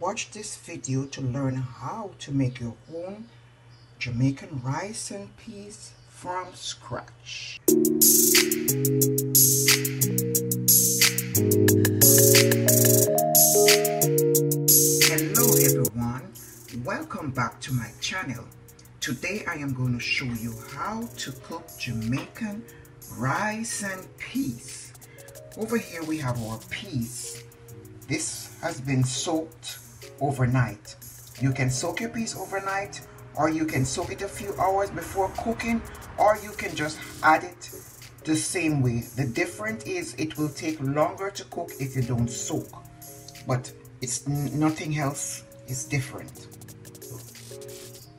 watch this video to learn how to make your own Jamaican rice and peas from scratch. Hello everyone, welcome back to my channel. Today I am going to show you how to cook Jamaican rice and peas. Over here we have our peas. This has been soaked overnight. You can soak your peas overnight, or you can soak it a few hours before cooking, or you can just add it the same way. The difference is it will take longer to cook if you don't soak, but it's nothing else is different.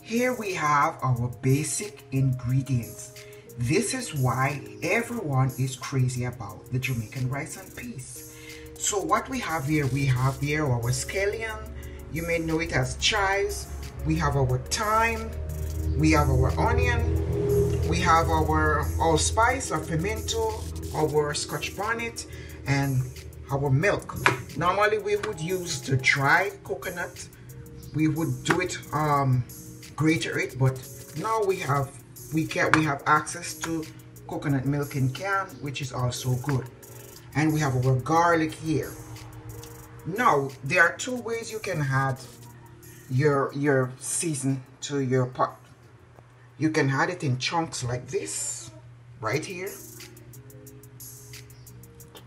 Here we have our basic ingredients. This is why everyone is crazy about the Jamaican rice and peas. So what we have here our scallion, you may know it as chives, we have our thyme, we have our onion, we have our allspice or pimento, our scotch bonnet, and our milk. Normally we would use the dry coconut, we would do it grater it, but now we have access to coconut milk in can, which is also good. And we have our garlic here. Now there are two ways you can add your season to your pot. You can add it in chunks like this right here.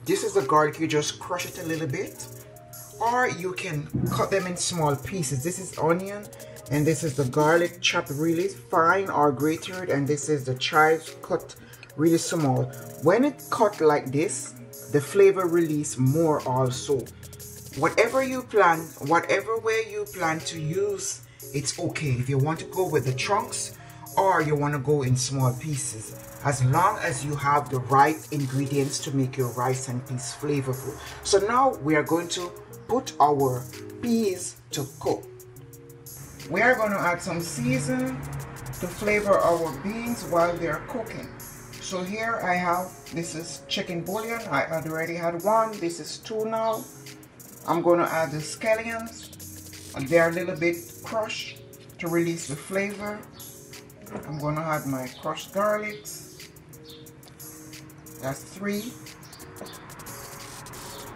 This is the garlic, you just crush it a little bit, or you can cut them in small pieces. This is onion, and this is the garlic chopped really fine or grated, and this is the chives cut really small. When it cut like this, the flavor release more also. Whatever way you plan to use, it's okay. If you want to go with the chunks or you want to go in small pieces, as long as you have the right ingredients to make your rice and peas flavorful. So now we are going to put our peas to cook. We are going to add some season to flavor our beans while they are cooking. So here I have, this is chicken bouillon. I already had one. This is two now. I'm going to add the scallions. They're a little bit crushed to release the flavor. I'm going to add my crushed garlics. That's 3.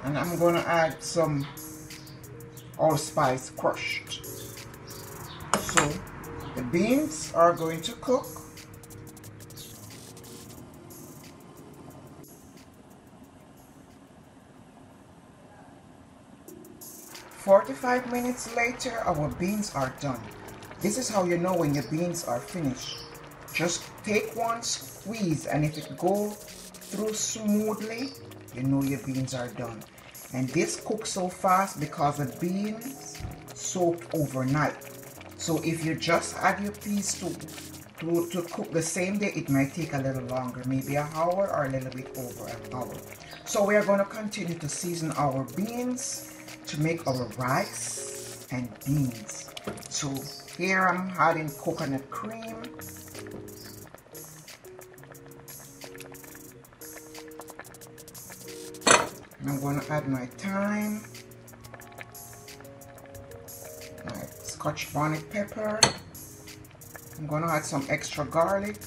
And I'm going to add some allspice crushed. So the beans are going to cook. "45 minutes later, our beans are done. This is how you know when your beans are finished. Just take one squeeze, and if it goes through smoothly, you know your beans are done. And this cooks so fast because the beans soaked overnight. So if you just add your peas to cook the same day, it might take a little longer, maybe an hour or a little bit over an hour. So we are going to continue to season our beans to make our rice and beans. So here I'm adding coconut cream. And I'm going to add my thyme, my scotch bonnet pepper. I'm going to add some extra garlic.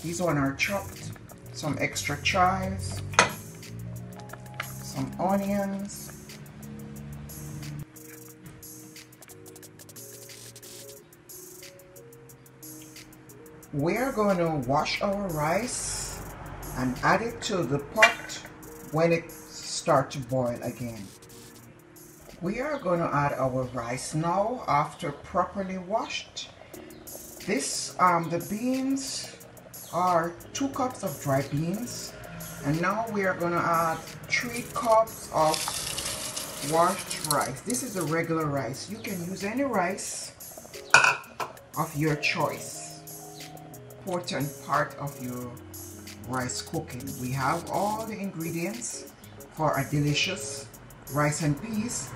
These ones are chopped. Some extra chives, some onions. We're going to wash our rice and add it to the pot when it starts to boil again. We are going to add our rice now after properly washed. The beans are 2 cups of dry beans, and now we are going to add 3 cups of washed rice. This is a regular rice. You can use any rice of your choice. Important part of your rice cooking. We have all the ingredients for a delicious rice and peas,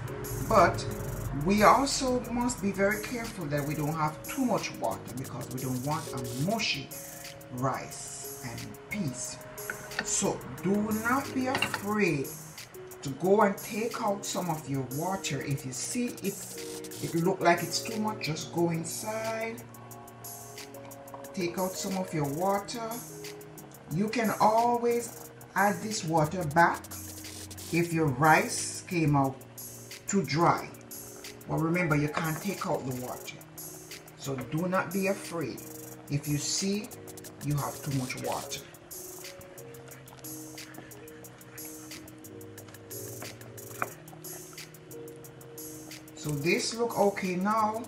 but we also must be very careful that we don't have too much water, because we don't want a mushy rice and peas. So do not be afraid to go and take out some of your water. If you see it look like it's too much, just go inside, take out some of your water. You can always add this water back if your rice came out too dry. But remember, you can't take out the water. So do not be afraid if you see you have too much water. So this look okay now.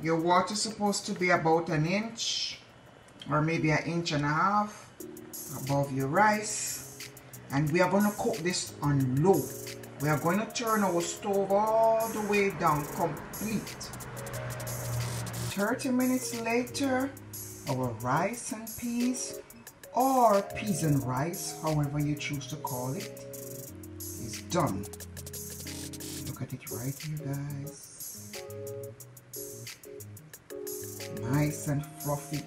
Your water is supposed to be about an inch or maybe an inch and a half above your rice. And we are going to cook this on low. We are going to turn our stove all the way down complete. 30 minutes later, our rice and peas, or peas and rice, however you choose to call it, is done. Look at it right here, guys. Nice and fluffy.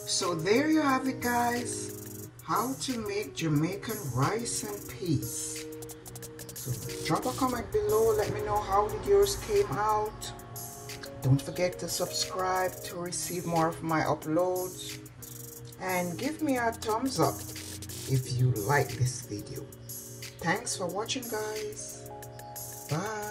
So there you have it, guys. How to make Jamaican rice and peas. So drop a comment below. Let me know how did yours came out. Don't forget to subscribe to receive more of my uploads. And give me a thumbs up if you like this video. Thanks for watching, guys. Bye.